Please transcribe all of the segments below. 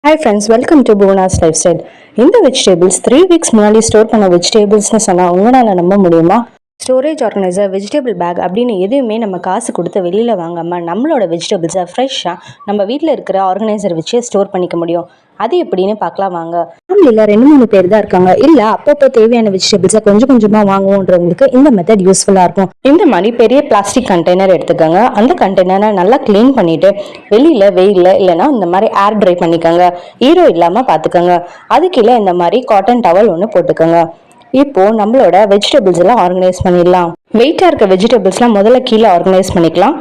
Hi friends, welcome to Bhuvanas Lifestyle. இந்த vegetables 3 weeks முன்னாடி store பண்ண வெஜிடபிள்ஸ்னு சொன்னால் உங்களால் நம்ப முடியுமா? ஸ்டோரேஜ் ஆர்கனைசர், வெஜிடபிள் பேக் அப்படின்னு எதுவுமே நம்ம காசு கொடுத்து வெளியில் வாங்காமல் நம்மளோட வெஜிடபிள்ஸை ஃப்ரெஷ்ஷாக நம்ம வீட்டில் இருக்கிற ஆர்கனைசர் வச்சு ஸ்டோர் பண்ணிக்க முடியும். அது எப்படின்னு பார்க்கலாம் வாங்க. ஃபேமிலியில் 2-3 பேர் தான் இருக்காங்க. இல்லை அப்பப்போ தேவையான வெஜிடபிள்ஸை கொஞ்சம் கொஞ்சமாக வாங்குவோன்றவங்களுக்கு இந்த மெத்தட் யூஸ்ஃபுல்லாக இருக்கும். இந்த மாதிரி பெரிய பிளாஸ்டிக் கண்டெய்னர் எடுத்துக்கோங்க. அந்த கண்டெய்னரை நல்லா க்ளீன் பண்ணிவிட்டு வெளியில் வெயிலில் இல்லைன்னா இந்த மாதிரி ஏர் ட்ரை பண்ணிக்கோங்க. ஈரோ இல்லாமல் பார்த்துக்கோங்க. அது கீழே இந்த மாதிரி காட்டன் டவல் ஒன்று போட்டுக்கோங்க. இப்போ நம்மளோட வெஜிடபிள்ஸ் எல்லாம் ஆர்கனைஸ் பண்ணிடலாம். வெயிட்டா இருக்க வெஜிடபிள்ஸ்லாம் முதல்ல கீழே ஆர்கனைஸ் பண்ணிக்கலாம்.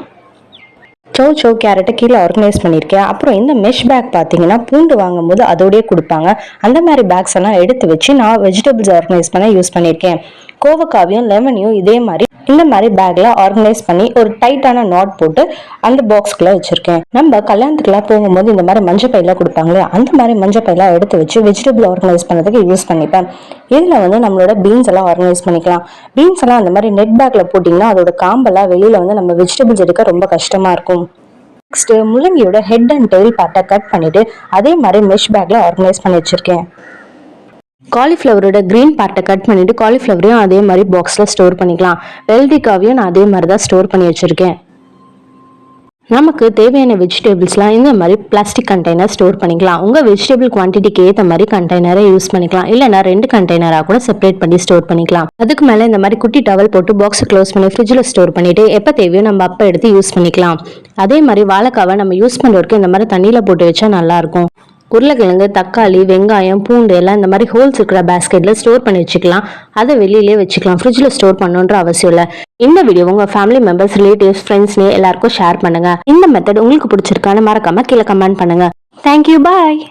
கேரட்டை கீழே ஆர்கனைஸ் பண்ணியிருக்கேன். அப்புறம் இந்த மெஷ் பேக் பார்த்தீங்கன்னா பூண்டு வாங்கும் போது அதோடய கொடுப்பாங்க. அந்த மாதிரி பேக்ஸ் எல்லாம் எடுத்து வச்சு நான் வெஜிடபிள்ஸ் ஆர்கனைஸ் பண்ண யூஸ் பண்ணியிருக்கேன். கோவக்காவையும் லெமனையும் இதே மாதிரி இந்த மாதிரி பேக்ல ஆர்கனைஸ் பண்ணி ஒரு டைட்டான நாட் போட்டு அந்த பாக்ஸ்குள்ள வச்சிருக்கேன். நம்ம கல்யாணத்துக்குலாம் போகும்போது இந்த மாதிரி மஞ்சள் பையெல்லாம் கொடுப்பாங்களே, அந்த மாதிரி மஞ்சள் பையெல்லாம் எடுத்து வச்சு வெஜிடபிள் ஆர்கனைஸ் பண்ணதுக்கு யூஸ் பண்ணிப்பேன். இதுல நம்மளோட பீன்ஸ் எல்லாம் ஆர்கனைஸ் பண்ணிக்கலாம். பீன்ஸ் எல்லாம் அந்த மாதிரி நெட் பேக்ல போட்டிங்கன்னா அதோட காம்பெல்லாம் வெளியில நம்ம வெஜிடபிள்ஸ் எடுக்க ரொம்ப கஷ்டமா இருக்கும். நெக்ஸ்ட் முள்ளங்கியோட ஹெட் அண்ட் டெயில் பார்ட்டை கட் பண்ணிட்டு அதே மாதிரி மெஷ் பேக்ல ஆர்கனைஸ் பண்ணி வச்சிருக்கேன். காலிஃப்ளவரோட கிரீன் பார்ட்டை கட் பண்ணிட்டு காலிஃப்ளவரையும் அதே மாதிரி பாக்ஸில் ஸ்டோர் பண்ணிக்கலாம். வெள்ளரிக்காவையும் நான் அதே மாதிரி தான் ஸ்டோர் பண்ணி வச்சுருக்கேன். நமக்கு தேவையான வெஜிடபிள்ஸ்லாம் இந்த மாதிரி பிளாஸ்டிக் கண்டெய்னர் ஸ்டோர் பண்ணிக்கலாம். உங்கள் வெஜிடபிள் குவான்டிட்டிக்கு ஏற்ற மாதிரி கண்டெய்னரை யூஸ் பண்ணிக்கலாம். இல்லைனா 2 கண்டெய்னராக கூட செப்பரேட் பண்ணி ஸ்டோர் பண்ணிக்கலாம். அதுக்கு மேலே இந்த மாதிரி குட்டி டவல் போட்டு பாக்ஸை க்ளோஸ் பண்ணி ஃப்ரிட்ஜில் ஸ்டோர் பண்ணிவிட்டு எப்போ தேவையோ நம்ம அப்போ எடுத்து யூஸ் பண்ணிக்கலாம். அதே மாதிரி வாழைக்காவை நம்ம யூஸ் பண்ணுறதுக்கு இந்த மாதிரி தண்ணியில் போட்டு வச்சா நல்லாயிருக்கும். உருளைக்கிழங்கு, தக்காளி, வெங்காயம், பூண்டு எல்லாம் இந்த மாதிரி ஹோல்ஸ் இருக்கிற பேஸ்கெட்ல ஸ்டோர் பண்ணி வச்சுக்கலாம். அதை வெளியிலே வச்சுக்கலாம். ஃப்ரிட்ஜில் ஸ்டோர் பண்ணணுன்ற அவசியம் இல்லை. இந்த வீடியோ உங்கள் ஃபேமிலி மெம்பர்ஸ், ரிலேட்டிவ்ஸ், ஃப்ரெண்ட்ஸ்னு எல்லாருக்கும் ஷேர் பண்ணுங்க. இந்த மெத்தட் உங்களுக்கு பிடிச்சிருக்கான்னு மறக்காம கீழே கமெண்ட் பண்ணுங்க. தேங்க்யூ, பாய்.